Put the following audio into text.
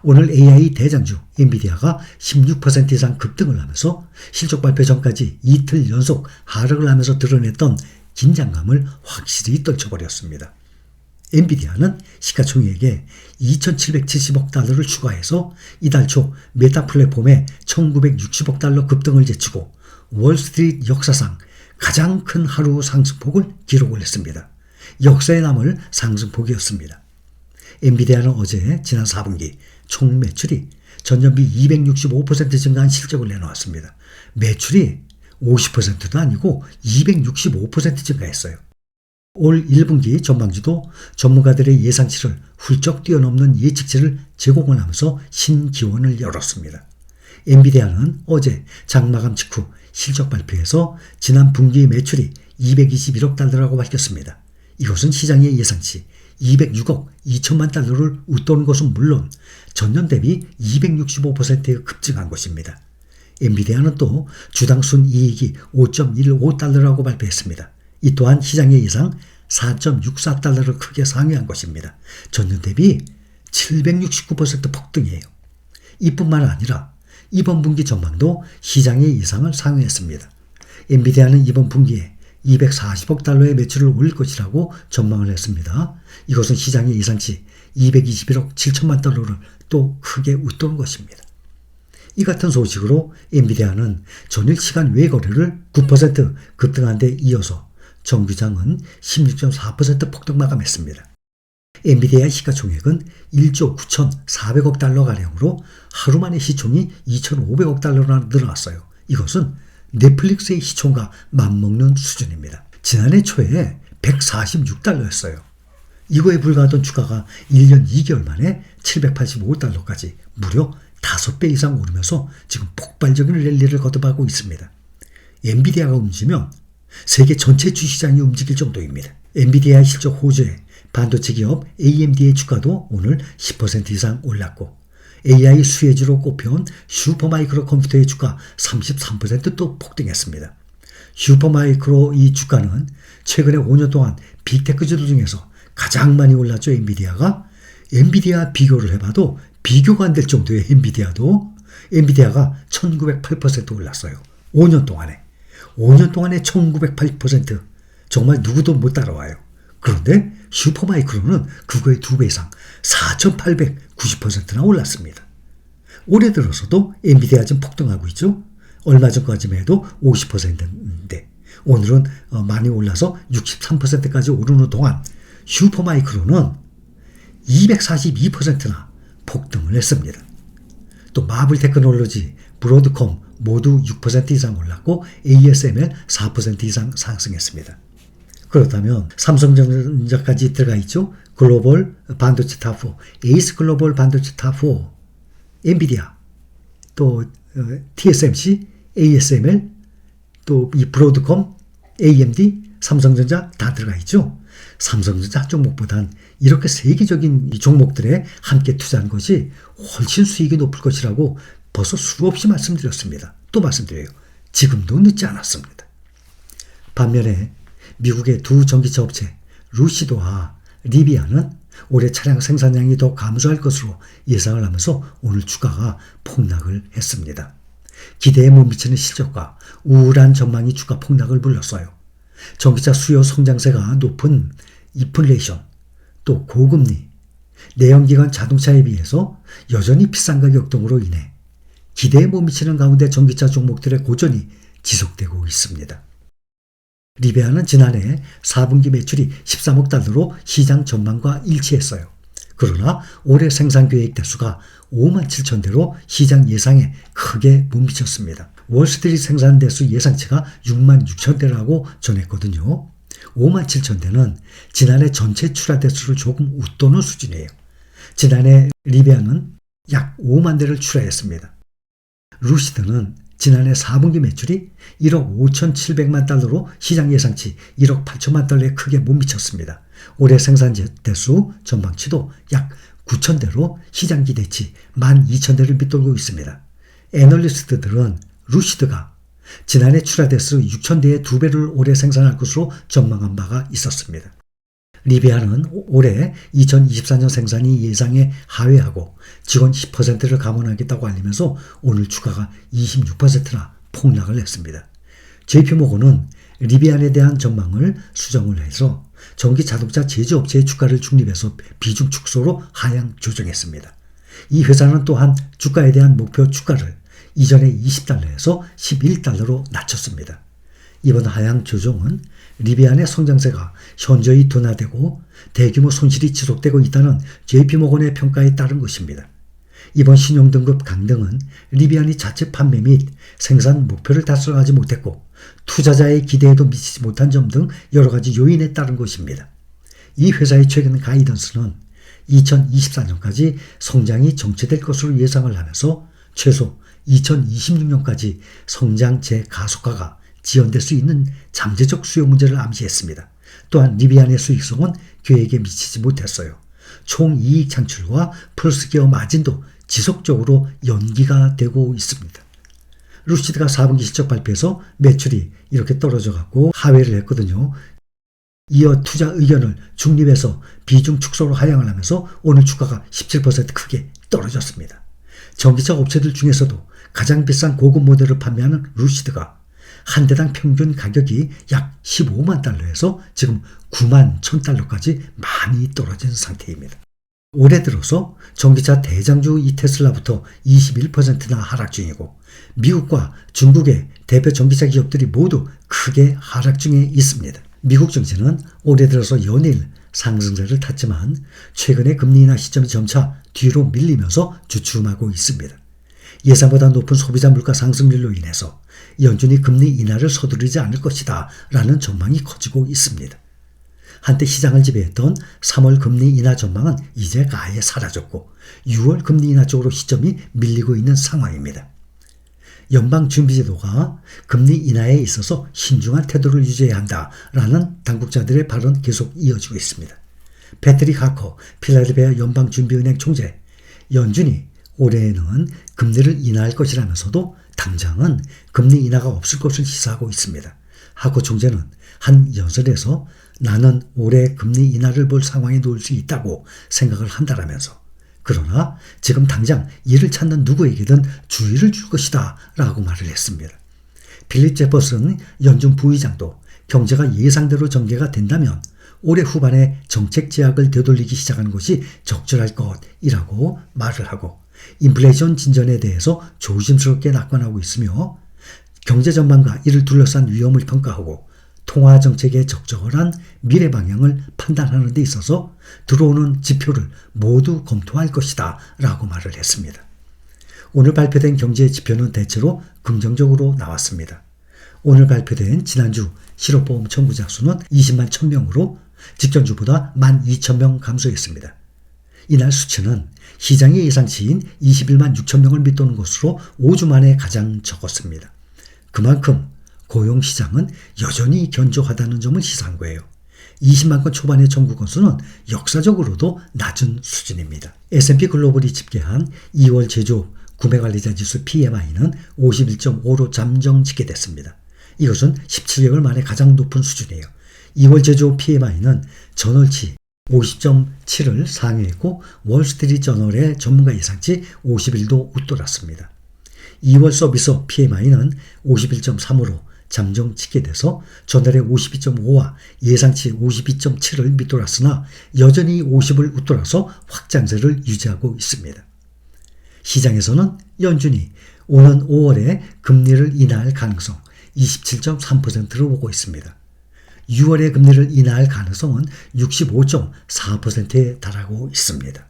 오늘 AI 대장주 엔비디아가 16% 이상 급등을 하면서 실적 발표 전까지 이틀 연속 하락을 하면서 드러냈던 긴장감을 확실히 떨쳐버렸습니다. 엔비디아는 시가총액에 2,770억 달러를 추가해서 이달 초 메타 플랫폼에 1,960억 달러 급등을 제치고 월스트리트 역사상 가장 큰 하루 상승폭을 기록을 했습니다. 역사에 남을 상승폭이었습니다. 엔비디아는 어제 지난 4분기 총 매출이 전년비 265% 증가한 실적을 내놓았습니다. 매출이 50%도 아니고 265% 증가했어요. 올 1분기 전망주도 전문가들의 예상치를 훌쩍 뛰어넘는 예측치를 제공을 하면서 신기원을 열었습니다. 엔비디아는 어제 장마감 직후 실적 발표에서 지난 분기 매출이 221억 달러라고 밝혔습니다. 이것은 시장의 예상치 206억 2천만 달러를 웃도는 것은 물론 전년 대비 265% 급증한 것입니다. 엔비디아는 또 주당 순이익이 5.15달러라고 발표했습니다. 이 또한 시장의 예상 4.64달러를 크게 상회한 것입니다. 전년 대비 769% 폭등이에요. 이뿐만 아니라 이번 분기 전망도 시장의 예상을 상회했습니다. 엔비디아는 이번 분기에 240억 달러의 매출을 올릴 것이라고 전망을 했습니다. 이것은 시장의 예상치 221억 7천만 달러를 또 크게 웃도는 것입니다. 이 같은 소식으로 엔비디아는 전일 시간 외 거래를 9% 급등한 데 이어서 정규장은 16.4% 폭등 마감했습니다. 엔비디아의 시가총액은 1조 9,400억 달러가량으로 하루 만에 시총이 2,500억 달러나 늘어났어요. 이것은 넷플릭스의 시총과 맞먹는 수준입니다. 지난해 초에 146달러였어요. 이거에 불과하던 주가가 1년 2개월 만에 785달러까지 무려 5배 이상 오르면서 지금 폭발적인 랠리를 거듭하고 있습니다. 엔비디아가 움직이면 세계 전체 주시장이 움직일 정도입니다. 엔비디아의 실적 호재에 반도체 기업 AMD의 주가도 오늘 10% 이상 올랐고 AI 수혜주로 꼽혀온 슈퍼마이크로 컴퓨터의 주가 33%또 폭등했습니다. 슈퍼마이크로 이 주가는 최근에 5년 동안 빅테크주들 중에서 가장 많이 올랐죠. 엔비디아 비교를 해봐도 비교가 안 될 정도의 엔비디아가 1908% 올랐어요. 5년 동안에 1908% 정말 누구도 못 따라와요. 그런데 슈퍼마이크로는 그거의 2배 이상 4890%나 올랐습니다. 올해 들어서도 엔비디아 지금 폭등하고 있죠. 얼마 전까지만 해도 50%인데 오늘은 많이 올라서 63%까지 오르는 동안 슈퍼마이크로는 242%나 폭등을 했습니다. 또 마블 테크놀로지, 브로드콤 모두 6% 이상 올랐고 ASML 4% 이상 상승했습니다. 그렇다면 삼성전자까지 들어가 있죠. 글로벌 반도체 탑4, 에이스 글로벌 반도체 탑4, 엔비디아, 또 TSMC, ASML, 또 이 브로드콤, AMD, 삼성전자 다 들어가 있죠. 삼성전자 종목보단 이렇게 세계적인 이 종목들에 함께 투자한 것이 훨씬 수익이 높을 것이라고 벌써 수없이 말씀드렸습니다. 또 말씀드려요. 지금도 늦지 않았습니다. 반면에 미국의 두 전기차 업체 루시드와 리비아는 올해 차량 생산량이 더 감소할 것으로 예상을 하면서 오늘 주가가 폭락을 했습니다. 기대에 못 미치는 실적과 우울한 전망이 주가 폭락을 불렀어요. 전기차 수요 성장세가 높은 인플레이션, 또 고금리, 내연기관 자동차에 비해서 여전히 비싼 가격 등으로 인해 기대에 못 미치는 가운데 전기차 종목들의 고전이 지속되고 있습니다. 리베아는 지난해 4분기 매출이 13억 달러로 시장 전망과 일치했어요. 그러나 올해 생산 계획 대수가 5만 7천 대로 시장 예상에 크게 못 미쳤습니다. 월스트리트 생산 대수 예상치가 6만 6천 대라고 전했거든요. 5만 7천 대는 지난해 전체 출하 대수를 조금 웃도는 수준이에요. 지난해 리베아는 약 5만 대를 출하했습니다. 루시드는 지난해 4분기 매출이 1억 5,700만 달러로 시장 예상치 1억 8천만 달러에 크게 못 미쳤습니다. 올해 생산 대수 전망치도 약 9천 대로 시장 기대치 12,000대를 밑돌고 있습니다. 애널리스트들은 루시드가 지난해 출하 대수 6천 대의 2배를 올해 생산할 것으로 전망한 바가 있었습니다. 리비아는 올해 2024년 생산이 예상에 하회하고 직원 10%를 감원하겠다고 알리면서 오늘 주가가 26%나 폭락을 했습니다. JP모건은 리비안에 대한 전망을 수정을 해서 전기 자동차 제조업체의 주가를 중립해서 비중 축소로 하향 조정했습니다. 이 회사는 또한 주가에 대한 목표 주가를 이전에 $20에서 $11로 낮췄습니다. 이번 하향 조정은 리비안의 성장세가 현저히 둔화되고 대규모 손실이 지속되고 있다는 JP모건의 평가에 따른 것입니다. 이번 신용등급 강등은 리비안이 자체 판매 및 생산 목표를 달성하지 못했고 투자자의 기대에도 미치지 못한 점 등 여러 가지 요인에 따른 것입니다. 이 회사의 최근 가이던스는 2024년까지 성장이 정체될 것으로 예상을 하면서 최소 2026년까지 성장 재가속화가 지연될 수 있는 잠재적 수요 문제를 암시했습니다. 또한 리비안의 수익성은 계획에 미치지 못했어요. 총 이익 창출과 플러스기어 마진도 지속적으로 연기가 되고 있습니다. 루시드가 4분기 실적 발표에서 매출이 이렇게 떨어져 갖고 하회를 했거든요. 이어 투자 의견을 중립해서 비중 축소로 하향을 하면서 오늘 주가가 17% 크게 떨어졌습니다. 전기차 업체들 중에서도 가장 비싼 고급 모델을 판매하는 루시드가 한 대당 평균 가격이 약 15만 달러에서 지금 9만 1,000달러까지 많이 떨어진 상태입니다. 올해 들어서 전기차 대장주 이 테슬라부터 21%나 하락 중이고 미국과 중국의 대표 전기차 기업들이 모두 크게 하락 중에 있습니다. 미국 증시는 올해 들어서 연일 상승세를 탔지만 최근에 금리 인하 시점이 점차 뒤로 밀리면서 주춤하고 있습니다. 예상보다 높은 소비자 물가 상승률로 인해서 연준이 금리 인하를 서두르지 않을 것이다 라는 전망이 커지고 있습니다. 한때 시장을 지배했던 3월 금리 인하 전망은 이제 아예 사라졌고 6월 금리 인하 쪽으로 시점이 밀리고 있는 상황입니다. 연방준비제도가 금리 인하에 있어서 신중한 태도를 유지해야 한다라는 당국자들의 발언 계속 이어지고 있습니다. 패트릭 하커 필라델피아 연방준비은행 총재, 연준이 올해에는 금리를 인하할 것이라면서도 당장은 금리 인하가 없을 것을 시사하고 있습니다. 하커 총재는 한 연설에서 나는 올해 금리 인하를 볼 상황에 놓을 수 있다고 생각을 한다라면서 그러나 지금 당장 이를 찾는 누구에게든 주의를 줄 것이다 라고 말을 했습니다. 필립 제퍼슨 연준 부의장도 경제가 예상대로 전개가 된다면 올해 후반에 정책 제약을 되돌리기 시작하는 것이 적절할 것이라고 말을 하고 인플레이션 진전에 대해서 조심스럽게 낙관하고 있으며 경제 전망과 이를 둘러싼 위험을 평가하고 통화 정책의 적절한 미래 방향을 판단하는 데 있어서 들어오는 지표를 모두 검토할 것이다 라고 말을 했습니다. 오늘 발표된 경제 지표는 대체로 긍정적으로 나왔습니다. 오늘 발표된 지난주 실업보험 청구자 수는 20만 1,000명으로 직전주보다 12,000명 감소했습니다. 이날 수치는 시장의 예상치인 21만 6,000명을 밑도는 것으로 5주 만에 가장 적었습니다. 그만큼 고용시장은 여전히 견조하다는 점을 시사한 거예요. 20만 건 초반의 청구 건수는 역사적으로도 낮은 수준입니다. S&P 글로벌이 집계한 2월 제조업 구매관리자 지수 PMI는 51.5로 잠정 집계됐습니다. 이것은 17개월 만에 가장 높은 수준이에요. 2월 제조업 PMI는 전월치 50.7을 상회했고 월스트리트저널의 전문가 예상치 51도 웃돌았습니다. 2월 서비스업 PMI는 51.3으로 잠정 집계돼서 전월의 52.5와 예상치 52.7을 밑돌았으나 여전히 50을 웃돌아서 확장세를 유지하고 있습니다. 시장에서는 연준이 오는 5월에 금리를 인하할 가능성 27.3%로 보고 있습니다. 6월에 금리를 인하할 가능성은 65.4%에 달하고 있습니다.